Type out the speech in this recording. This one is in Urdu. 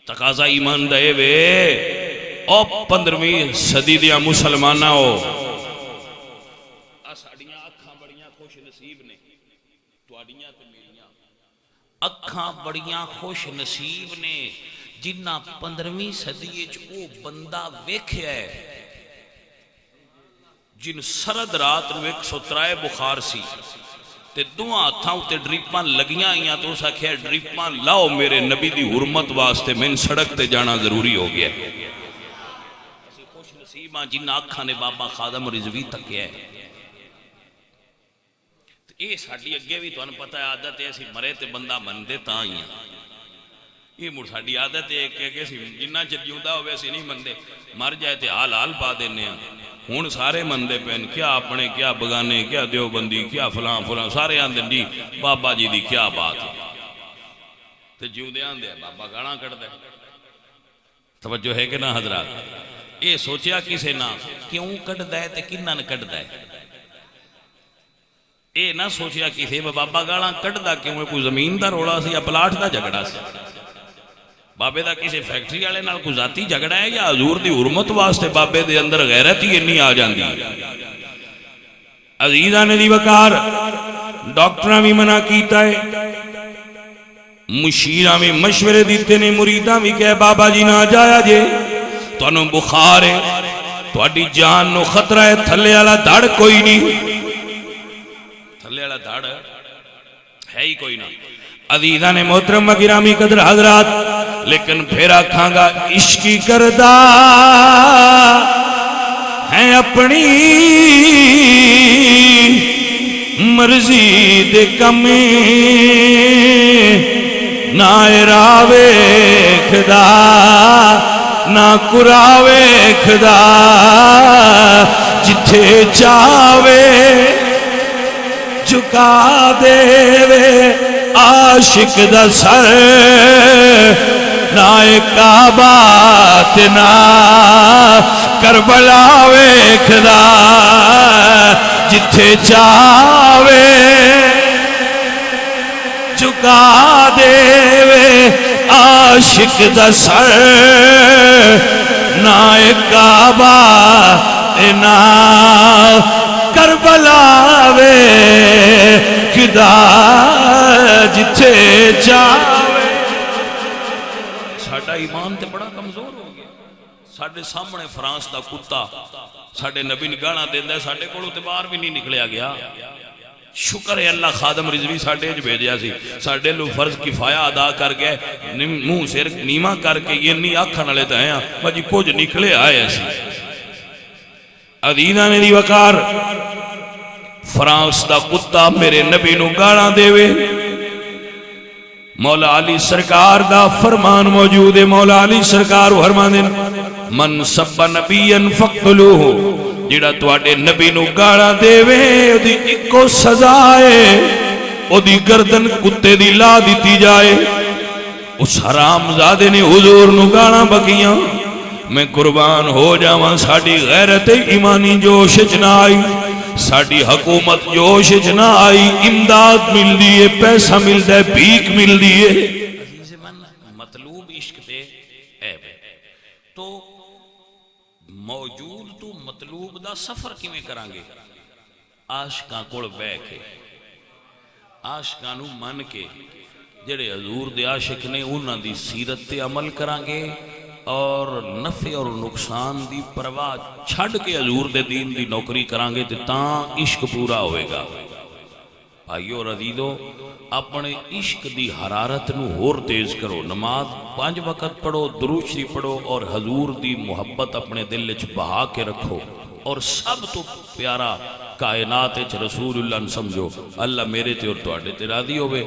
تقاضا ایمان دے وے او 15ویں صدی دیا مسلمانہ ہو ساڑیاں اکھاں بڑیاں خوش نصیب نے تواڈیاں تے میریاں اکھاں بڑیاں خوش نصیب نے جنہ 15ویں صدی وچ او بندہ ویکھیا ہے جن سرد رات نو 103 بخار سی تے دوہاں ہتھاں تے ڈریپاں لگیاں آئیاں تو اس آکھیا ڈریپاں لاؤ میرے نبی دی حرمت واسطے میں سڑک تے جانا ضروری ہو گیا اسی خوش نصیباں جنہ اکھاں نے بابا خادم رضوی تکیا ہے اے ساڈی اگے بھی تانوں پتہ ہے عادت ہے اسی مرے تے بندہ مندے تاں ہی ہیں یہ مڑ ساڈی عادت ہے کہ اسی جنہ چر جیوندا ہوئے اسی نہیں مندے مر جائے تے حال حال پا دینے ہیں ہون سارے مندے پہن کیا اپنے کیا بگانے کیا دیوبندی کیا فلاں فلاں سارے آندن جی بابا جی دی کیا بات ہے تے جیوندے آندے بابا گانا کٹ دے توجہ ہے کہ نہ حضرات اے سوچیا کسے نہ کیوں کٹ دے تے کنہ نہ کٹ دے اے نہ سوچیا کسے بابا گانا کٹ دا کیوں کوئی زمین دا روڑا سی یا پلاٹ دا جھگڑا سی بابے دا کسی فیکٹری والے نال کوئی ذاتی جھگڑا ہے یا حضور دی حرمت واسطے بابے دے اندر غیرت ہی انی آ جاندی عزیزاں نے دی وقار ڈاکٹراں بھی منع کیتا ہے مشیراں بھی مشورے دیتے نے مریداں بھی کہے بابا جی نہ جایا جے تانوں بخار ہے تہاڈی جان نو خطرہ ہے تھلے والا دھڑ کوئی نہیں تھلے والا دھڑ ہے ہی کوئی نہ عزیزاں نے محترم گرامی قدر حضرات لیکن پھر آکھاں گا عشقی کردہ ہیں اپنی مرضی دے کمی نہ راوے خدا نہ کراوے خدا جتھے چاہوے جھکا دے وے عاشق دا سر نہ کعبہ تے نہ کربلا ویکھدا جتھے چاہوے جھکا دے وے عاشق دا سر نہ کعبہ تے نہ کربلا ویکھدا جتھے چاہوے ساڈا ایمان تے بڑا کمزور ہو گیا ساڈے سامنے فرانس دا کتا ساڈے نبی نے گانا دیندا ہے ساڈے کولوں تے باہر بھی نہیں نکلیا گیا شکر ہے اللہ خادم رضوی ساڈے وچ بھیجیا سی ساڈے لو فرض کفایہ ادا کر گئے منہ سر نیواں کر کے یہ نہیں آکھن والے تے ہیں بھاجی کچھ نکلے آئے سی عزیزاں نے دی وقار فرانس دا کتا میرے نبی نو گانا دے وے مولا علی سرکار دا فرمان موجود ہے مولا علی سرکار فرمان دے من سب نبیًا فقتلوہ جڑا تواڈے نبی نو گانا دے وے او دی اکو سزا ہے او دی گردن کتے دی لا دیتی جائے اس حرام زادے نے حضور نو گانا بکیاں میں قربان ہو جاواں ساڈی غیرت ایمانی جوش وچ نہ آئی ساڈی حکومت جوش وچ نہ آئی امداد مل دیئے پیسہ مل دے بھیک مل دیئے عزیز من مطلوب عشق تے عیب تو موجود تو مطلوب دا سفر کیویں کران گے عاشقاں کول بیٹھ کے عاشقاں نو من کے جڑے حضور دے عاشق نے انہاں دی سیرت تے عمل کران گے اور نفع اور نقصان دی پرواہ چھڑ کے حضور دے دین دی نوکری کران گے تے تاں عشق پورا ہوئے گا بھائیو اور عزیزو اپنے عشق دی حرارت نو اور تیز کرو نماز 5 وقت پڑھو درود شریف پڑھو اور حضور دی محبت اپنے دل وچ بہا کے رکھو اور سب تو پیارا کائنات وچ رسول اللہ سمجھو اللہ میرے تے اور تواڈے تے راضی ہوئے